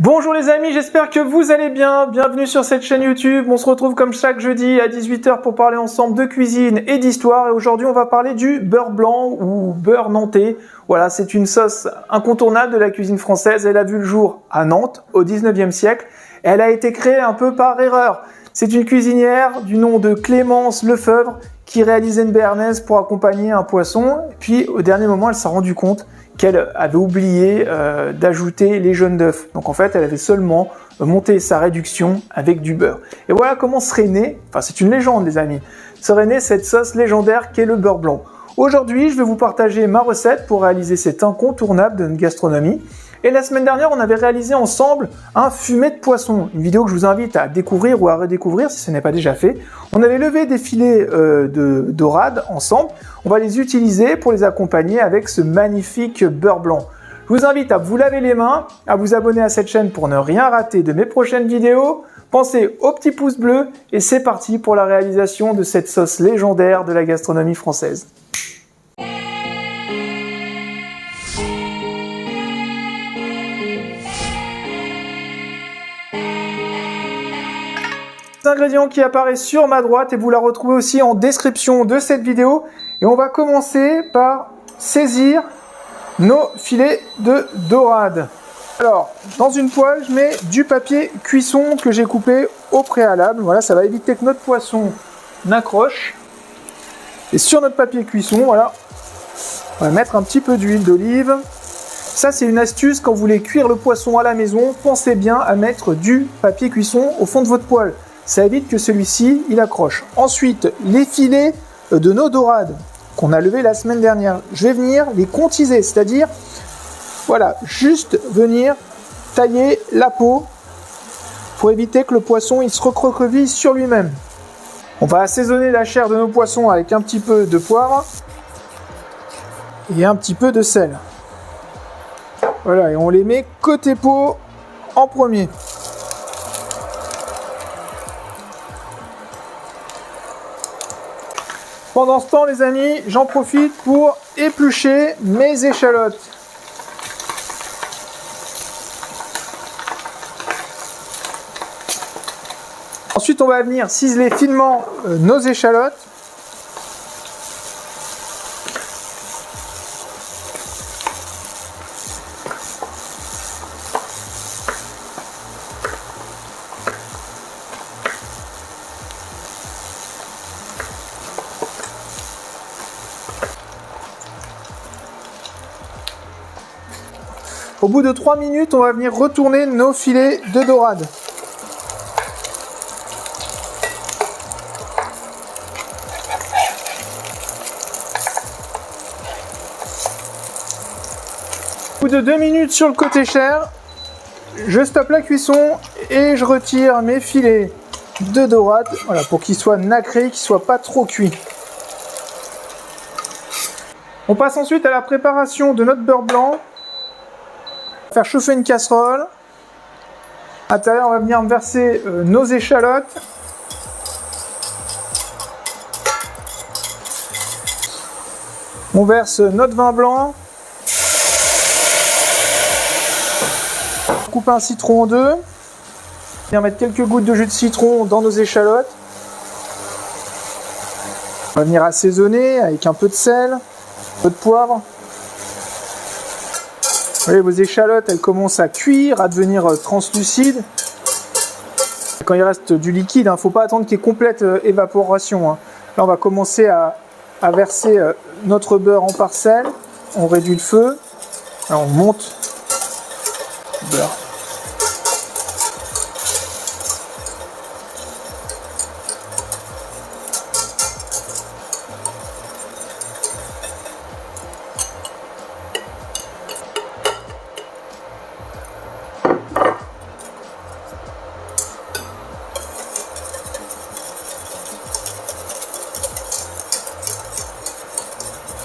Bonjour les amis, j'espère que vous allez bien. Bienvenue sur cette chaîne YouTube. On se retrouve comme chaque jeudi à 18 h pour parler ensemble de cuisine et d'histoire. Et aujourd'hui, on va parler du beurre blanc ou beurre nantais. Voilà, c'est une sauce incontournable de la cuisine française. Elle a vu le jour à Nantes au 19e siècle. Et elle a été créée un peu par erreur. C'est une cuisinière du nom de Clémence Lefebvre qui réalisait une béarnaise pour accompagner un poisson. Et puis au dernier moment, elle s'est rendue compte qu'elle avait oublié d'ajouter les jaunes d'œufs. Donc en fait, elle avait seulement monté sa réduction avec du beurre. Et voilà comment serait née, enfin c'est une légende les amis, serait née cette sauce légendaire qu'est le beurre blanc. Aujourd'hui, je vais vous partager ma recette pour réaliser cet incontournable de notre gastronomie. Et la semaine dernière, on avait réalisé ensemble un fumet de poisson, une vidéo que je vous invite à découvrir ou à redécouvrir si ce n'est pas déjà fait. On avait levé des filets de dorade ensemble. On va les utiliser pour les accompagner avec ce magnifique beurre blanc. Je vous invite à vous laver les mains, à vous abonner à cette chaîne pour ne rien rater de mes prochaines vidéos. Pensez au petit pouce bleu et c'est parti pour la réalisation de cette sauce légendaire de la gastronomie française. Ingrédients qui apparaissent sur ma droite et vous la retrouvez aussi en description de cette vidéo. Et on va commencer par saisir nos filets de dorade. Alors, dans une poêle, je mets du papier cuisson que j'ai coupé au préalable. Voilà, ça va éviter que notre poisson n'accroche. Et sur notre papier cuisson, voilà, on va mettre un petit peu d'huile d'olive. Ça, c'est une astuce quand vous voulez cuire le poisson à la maison. Pensez bien à mettre du papier cuisson au fond de votre poêle. Ça évite que celui-ci, il accroche. Ensuite, les filets de nos dorades qu'on a levés la semaine dernière, je vais venir les contiser, c'est-à-dire, voilà, juste venir tailler la peau pour éviter que le poisson il se recroqueville sur lui-même. On va assaisonner la chair de nos poissons avec un petit peu de poivre et un petit peu de sel. Voilà, et on les met côté peau en premier. Pendant ce temps, les amis, j'en profite pour éplucher mes échalotes. Ensuite, on va venir ciseler finement nos échalotes. Au bout de 3 minutes, on va venir retourner nos filets de dorade. Au bout de 2 minutes sur le côté chair, je stoppe la cuisson et je retire mes filets de dorade, voilà, pour qu'ils soient nacrés, qu'ils ne soient pas trop cuits. On passe ensuite à la préparation de notre beurre blanc. Faire chauffer une casserole. À l'intérieur, on va venir verser nos échalotes. On verse notre vin blanc. On coupe un citron en deux. On va mettre quelques gouttes de jus de citron dans nos échalotes. On va venir assaisonner avec un peu de sel, un peu de poivre. Vous voyez, vos échalotes, elles commencent à cuire, à devenir translucides. Quand il reste du liquide, il ne faut pas attendre qu'il y ait complète évaporation. Là, on va commencer à verser notre beurre en parcelles. On réduit le feu. Là, on monte le beurre.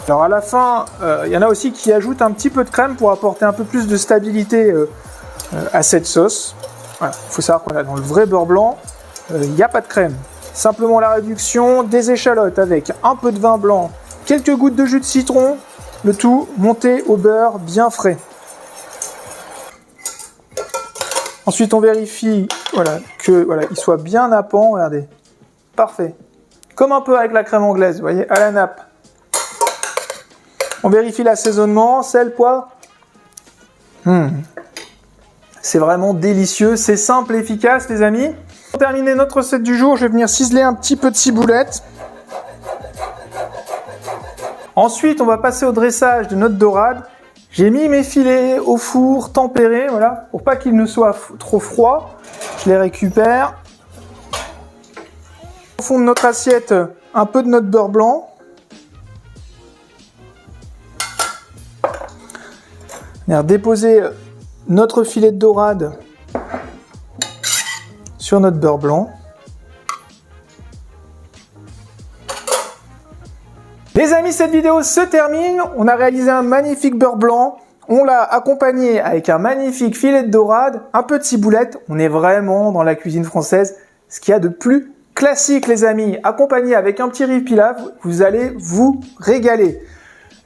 Alors à la fin, il y en a aussi qui ajoutent un petit peu de crème pour apporter un peu plus de stabilité à cette sauce. Voilà, il faut savoir qu'on a dans le vrai beurre blanc, il n'y a pas de crème. Simplement la réduction des échalotes avec un peu de vin blanc, quelques gouttes de jus de citron, le tout monté au beurre bien frais. Ensuite, on vérifie voilà, que voilà, il soit bien nappant. Regardez. Parfait. Comme un peu avec la crème anglaise, vous voyez, à la nappe. On vérifie l'assaisonnement, sel, poivre. C'est vraiment délicieux, c'est simple et efficace, les amis. Pour terminer notre recette du jour, je vais venir ciseler un petit peu de ciboulette. Ensuite, on va passer au dressage de notre dorade. J'ai mis mes filets au four tempéré, voilà, pour pas qu'ils ne soient trop froids. Je les récupère. Au fond de notre assiette, un peu de notre beurre blanc. On va déposer notre filet de dorade sur notre beurre blanc. Les amis, cette vidéo se termine. On a réalisé un magnifique beurre blanc. On l'a accompagné avec un magnifique filet de dorade, un peu de ciboulette. On est vraiment dans la cuisine française, ce qu'il y a de plus classique, les amis. Accompagné avec un petit riz pilaf, vous allez vous régaler.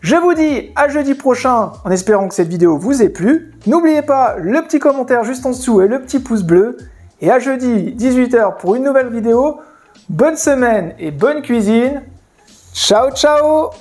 Je vous dis à jeudi prochain en espérant que cette vidéo vous ait plu. N'oubliez pas le petit commentaire juste en dessous et le petit pouce bleu. Et à jeudi 18 h pour une nouvelle vidéo. Bonne semaine et bonne cuisine. Ciao, ciao!